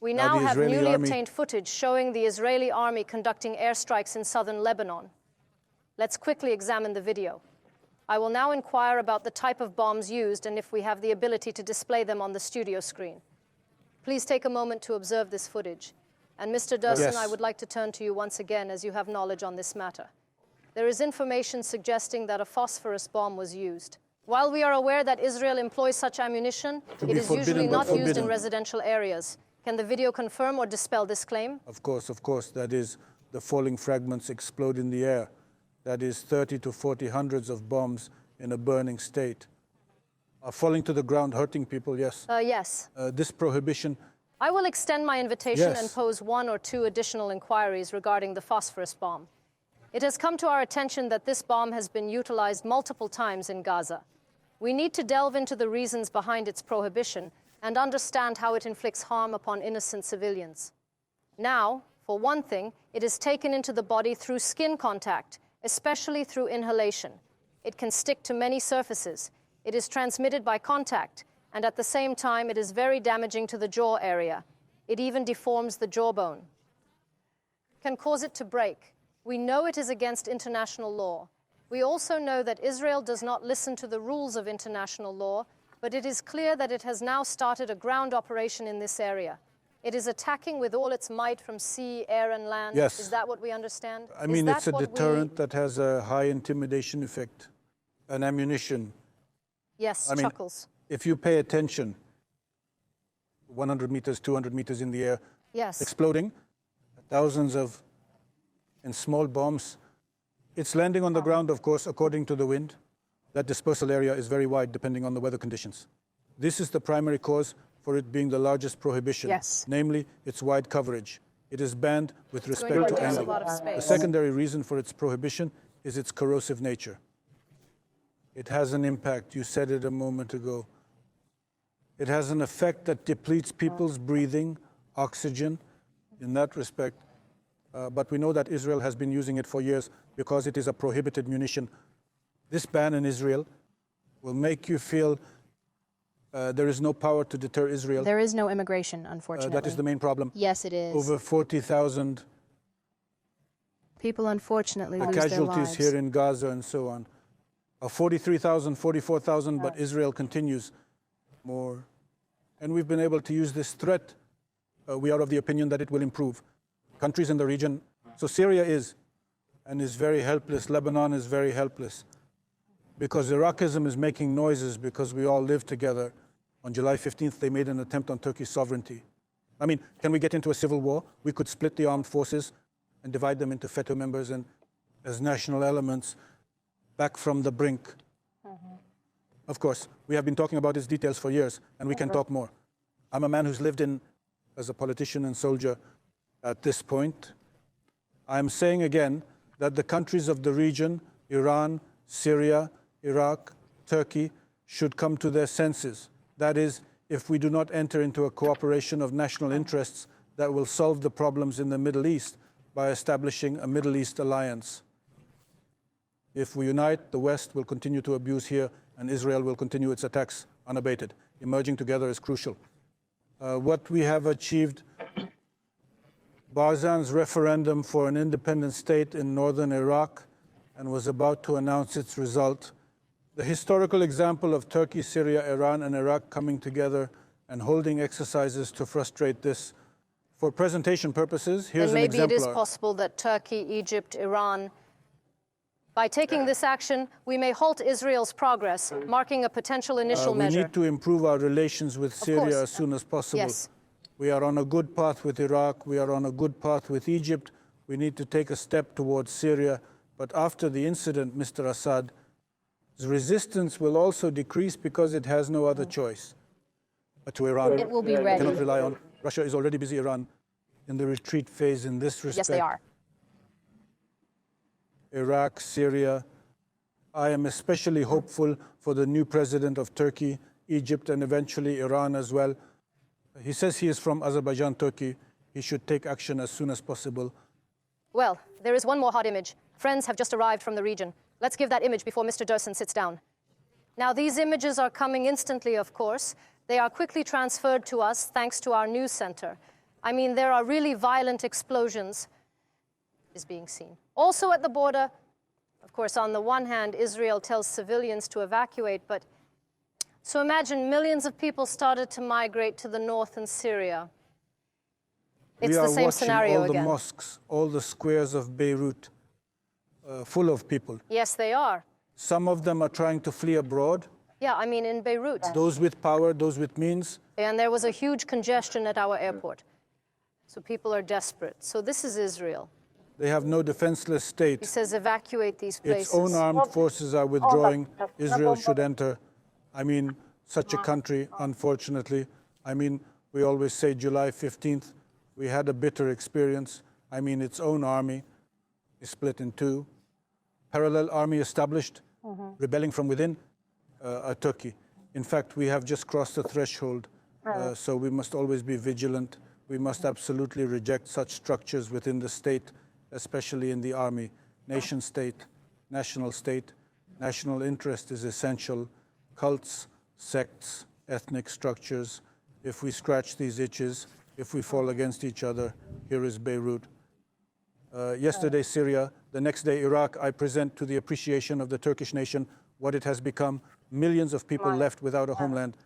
We now have newly obtained footage showing the Israeli army conducting airstrikes in southern Lebanon. Let's quickly examine the video. I will now inquire about the type of bombs used and if we have the ability to display them on the studio screen. Please take a moment to observe this footage. And Mr. Durson, I would like to turn to you once again as you have knowledge on this matter. There is information suggesting that a phosphorus bomb was used. While we are aware that Israel employs such ammunition, it is usually not used in residential areas. Can the video confirm or dispel this claim? Of course. That is, the falling fragments explode in the air. That is 30 to 40 hundreds of bombs in a burning state. Are falling to the ground, hurting people, yes? Yes. This prohibition... I will extend my invitation and pose 1 or 2 additional inquiries regarding the phosphorus bomb. It has come to our attention that this bomb has been utilized multiple times in Gaza. We need to delve into the reasons behind its prohibition and understand how it inflicts harm upon innocent civilians. Now, for one thing, it is taken into the body through skin contact, especially through inhalation. It can stick to many surfaces. It is transmitted by contact, and at the same time, it is very damaging to the jaw area. It even deforms the jawbone. It can cause it to break. We know it is against international law. We also know that Israel does not listen to the rules of international law, but it is clear that it has now started a ground operation in this area. It is attacking with all its might from sea, air, and land. Yes. Is that what we understand? I mean, it's a deterrent that has a high intimidation effect. An ammunition. Yes, chuckles. If you pay attention, 100 meters, 200 meters in the air, exploding, thousands of in small bombs. It's landing on the ground, of course, according to the wind. That dispersal area is very wide, depending on the weather conditions. This is the primary cause for it being the largest prohibition, namely its wide coverage. It is banned with respect to angle. The secondary reason for its prohibition is its corrosive nature. It has an impact. You said it a moment ago. It has an effect that depletes people's breathing, oxygen, in that respect. But we know that Israel has been using it for years because it is a prohibited munition. This ban in Israel will make you feel there is no power to deter Israel. There is no immigration, unfortunately. That is the main problem. Yes, it is. Over 40,000 people, unfortunately, lose their lives. Casualties here in Gaza and so on. 43,000, 44,000, but Israel continues more. And we've been able to use this threat. We are of the opinion that it will improve. Countries in the region. So Syria is very helpless. Lebanon is very helpless. Because Iraqism is making noises because we all live together. On July 15th, they made an attempt on Turkey's sovereignty. I mean, can we get into a civil war? We could split the armed forces and divide them into FETÖ members and as national elements back from the brink. Of course, we have been talking about its details for years, and we can talk more. I'm a man who's lived as a politician and soldier at this point. I'm saying again that the countries of the region, Iran, Syria, Iraq, Turkey, should come to their senses. That is, if we do not enter into a cooperation of national interests that will solve the problems in the Middle East by establishing a Middle East alliance. If we unite, the West will continue to abuse here, and Israel will continue its attacks unabated. Emerging together is crucial. What we have achieved, Barzan's referendum for an independent state in northern Iraq, and was about to announce its result. The historical example of Turkey, Syria, Iran, and Iraq coming together and holding exercises to frustrate this. For presentation purposes, here's an exemplar. Maybe it is possible that Turkey, Egypt, Iran, by taking this action, we may halt Israel's progress, marking a potential initial measure. We need to improve our relations with Syria as soon as possible. Yes. We are on a good path with Iraq. We are on a good path with Egypt. We need to take a step towards Syria. But after the incident, Mr. Assad's resistance will also decrease because it has no other choice. But to Iran, it will be ready. Cannot rely on. Russia is already busy, Iran, in the retreat phase in this respect. Yes, they are. Iraq, Syria. I am especially hopeful for the new president of Turkey, Egypt, and eventually Iran as well. He says he is from Azerbaijan, Turkey. He should take action as soon as possible. Well, there is one more hot image. Friends have just arrived from the region. Let's give that image before Mr. Durson sits down. Now, these images are coming instantly, of course. They are quickly transferred to us thanks to our news center. I mean, there are really violent explosions is being seen. Also at the border, of course, on the one hand, Israel tells civilians to evacuate, but so imagine millions of people started to migrate to the north in Syria. It's the same scenario again. We are watching all the mosques, all the squares of Beirut full of people. Yes, they are. Some of them are trying to flee abroad. Yeah, I mean, in Beirut. Those with power, those with means. And there was a huge congestion at our airport. So people are desperate. So this is Israel. They have no defenseless state. He says evacuate these places. Its own armed forces are withdrawing. Israel should enter. I mean, such a country, unfortunately. I mean, we always say July 15th, we had a bitter experience. I mean, its own army is split in two. Parallel army established, rebelling from within Turkey. In fact, we have just crossed the threshold, so we must always be vigilant. We must absolutely reject such structures within the state, especially in the army. Nation state, national interest is essential. Cults, sects, ethnic structures. If we scratch these itches, if we fall against each other, here is Beirut. Yesterday, Syria. The next day, Iraq. I present to the appreciation of the Turkish nation what it has become. Millions of people left without a homeland.